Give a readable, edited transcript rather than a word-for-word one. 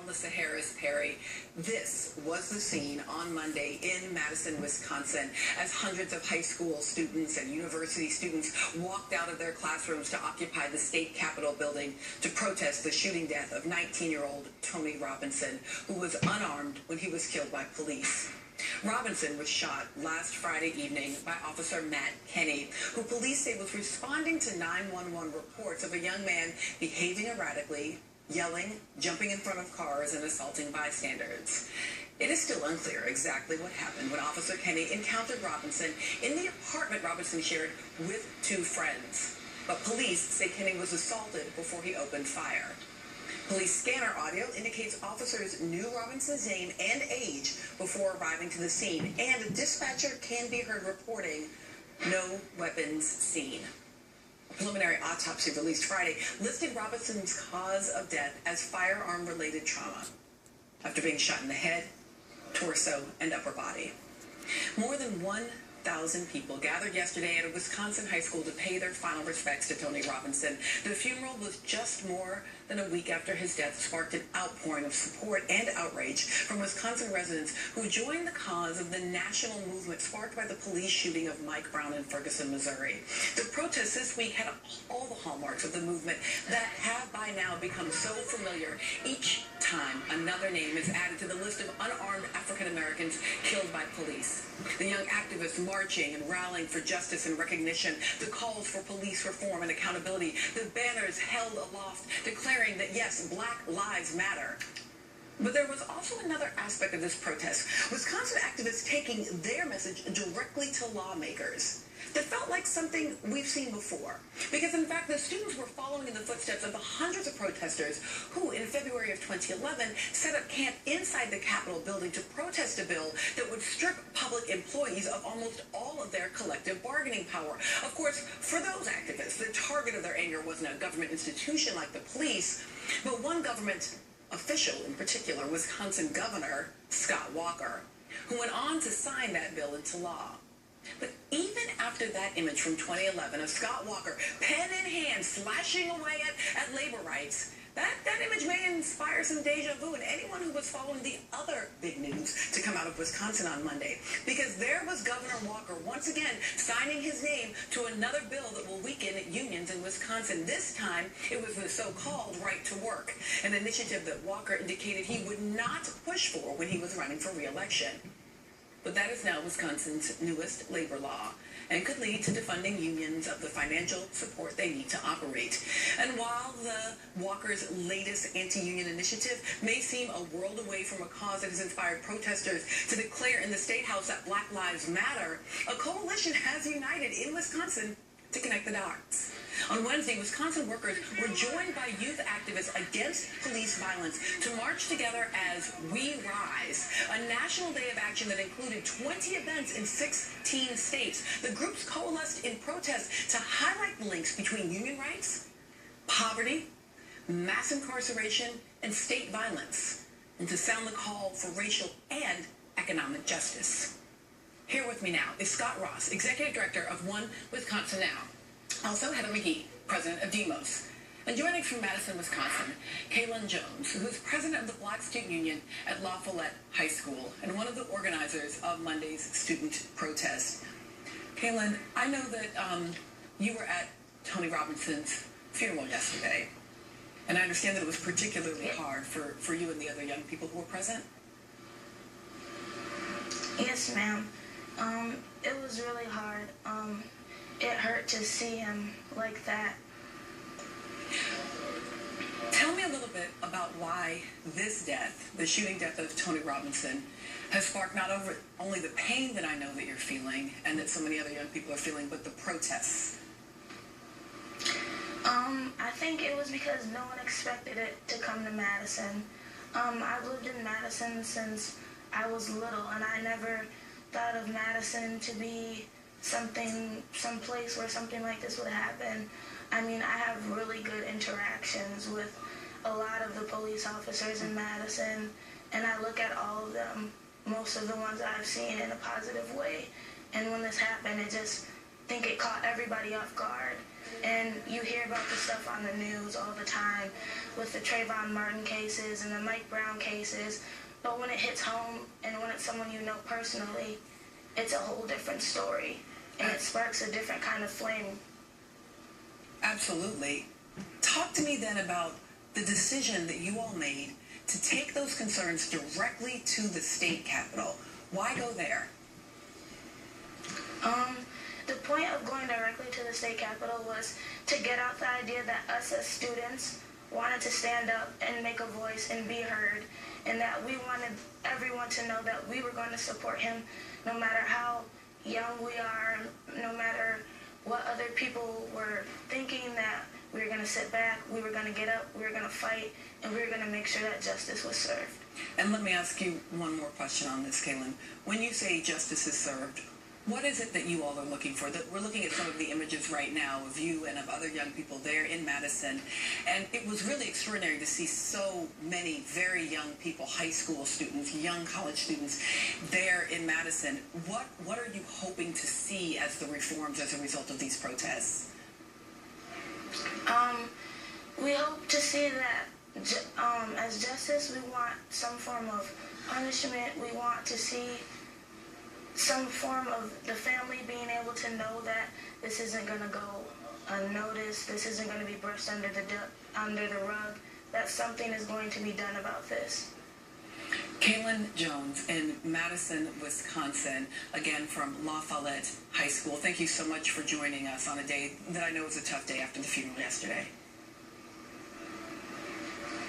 Melissa Harris Perry. This was the scene on Monday in Madison, Wisconsin, as hundreds of high school students and university students walked out of their classrooms to occupy the state capitol building to protest the shooting death of 19-year-old Tony Robinson, who was unarmed when he was killed by police. Robinson was shot last Friday evening by Officer Matt Kenny, who police say was responding to 911 reports of a young man behaving erratically, yelling, jumping in front of cars, and assaulting bystanders. It is still unclear exactly what happened when Officer Kenny encountered Robinson in the apartment Robinson shared with two friends. But police say Kenny was assaulted before he opened fire. Police scanner audio indicates officers knew Robinson's name and age before arriving to the scene, and a dispatcher can be heard reporting no weapons seen. A preliminary autopsy released Friday listed Robinson's cause of death as firearm-related trauma after being shot in the head, torso, and upper body. More than 1,000 people gathered yesterday at a Wisconsin high school to pay their final respects to Tony Robinson. The funeral was just more than a week after his death sparked an outpouring of support and outrage from Wisconsin residents who joined the cause of the national movement sparked by the police shooting of Mike Brown in Ferguson, Missouri. The protests this week had all the hallmarks of the movement that have by now become so familiar. Each time another name is added to the list of unarmed African Americans killed by police. The young activists marching and rallying for justice and recognition, the calls for police reform and accountability, the banners held aloft declaring that, yes, Black Lives Matter. But there was also another aspect of this protest. Wisconsin activists taking their message directly to lawmakers. That felt like something we've seen before. Because, in fact, the students were following in the footsteps of the hundreds of protesters who, in February of 2011, set up camp inside the Capitol building to protest a bill that would strip public employees of almost all of their collective bargaining power. Of course, for those activists, the target of their anger wasn't a government institution like the police, but one government official in particular, Wisconsin Governor Scott Walker, who went on to sign that bill into law. But even after that image from 2011 of Scott Walker, pen in hand, slashing away at labor rights, that image may inspire some deja vu in anyone who was following the other big news to come out of Wisconsin on Monday. Because there was Governor Walker once again signing his name to another bill that will weaken unions in Wisconsin. This time, it was the so-called right to work, an initiative that Walker indicated he would not push for when he was running for re-election. But that is now Wisconsin's newest labor law and could lead to defunding unions of the financial support they need to operate. And while the Walker's latest anti-union initiative may seem a world away from a cause that has inspired protesters to declare in the State House that Black Lives Matter, a coalition has united in Wisconsin to connect the dots. On Wednesday, Wisconsin workers were joined by youth activists against police violence to march together as We Rise, a national day of action that included 20 events in 16 states. The groups coalesced in protest to highlight the links between union rights, poverty, mass incarceration, and state violence, and to sound the call for racial and economic justice. Here with me now is Scott Ross, Executive Director of One Wisconsin Now. Also, Heather McGee, President of Demos. And joining from Madison, Wisconsin, Kaylin Jones, who is President of the Black Student Union at La Follette High School and one of the organizers of Monday's student protest. Kaylin, I know that you were at Tony Robinson's funeral yesterday, and I understand that it was particularly hard for you and the other young people who were present. Yes, ma'am. It was really hard. It hurt to see him like that. Tell me a little bit about why this death, the shooting death of Tony Robinson, has sparked not only the pain that I know that you're feeling and that so many other young people are feeling, but the protests. I think it was because no one expected it to come to Madison. I've lived in Madison since I was little, and I never thought of Madison to be some place where something like this would happen. I mean, I have really good interactions with a lot of the police officers in Madison, and I look at all of them, most of the ones that I've seen, in a positive way. And when this happened, it just think it caught everybody off guard. And you hear about the stuff on the news all the time with the Trayvon Martin cases and the Mike Brown cases. But when it hits home and when it's someone you know personally, it's a whole different story. And it sparks a different kind of flame. Absolutely. Talk to me then about the decision that you all made to take those concerns directly to the state capitol. Why go there? The point of going directly to the state capitol was to get out the idea that us as students wanted to stand up and make a voice and be heard, and that we wanted everyone to know that we were going to support him no matter how young we are, no matter what other people were thinking, that we were going to sit back, we were going to get up, we were going to fight, and we were going to make sure that justice was served. And let me ask you one more question on this, Kaylin. When you say justice is served, what is it that you all are looking for? That we're looking at some of the images right now of you and of other young people there in Madison, and it was really extraordinary to see so many very young people, high school students, young college students there in Madison. What are you hoping to see as the reforms as a result of these protests? We hope to see that as justice, we want some form of punishment. We want to see some form of the family being able to know that this isn't going to go unnoticed, this isn't going to be brushed under the rug, that something is going to be done about this. Kaylin Jones in Madison, Wisconsin, again from La Follette High School. Thank you so much for joining us on a day that I know was a tough day after the funeral yesterday.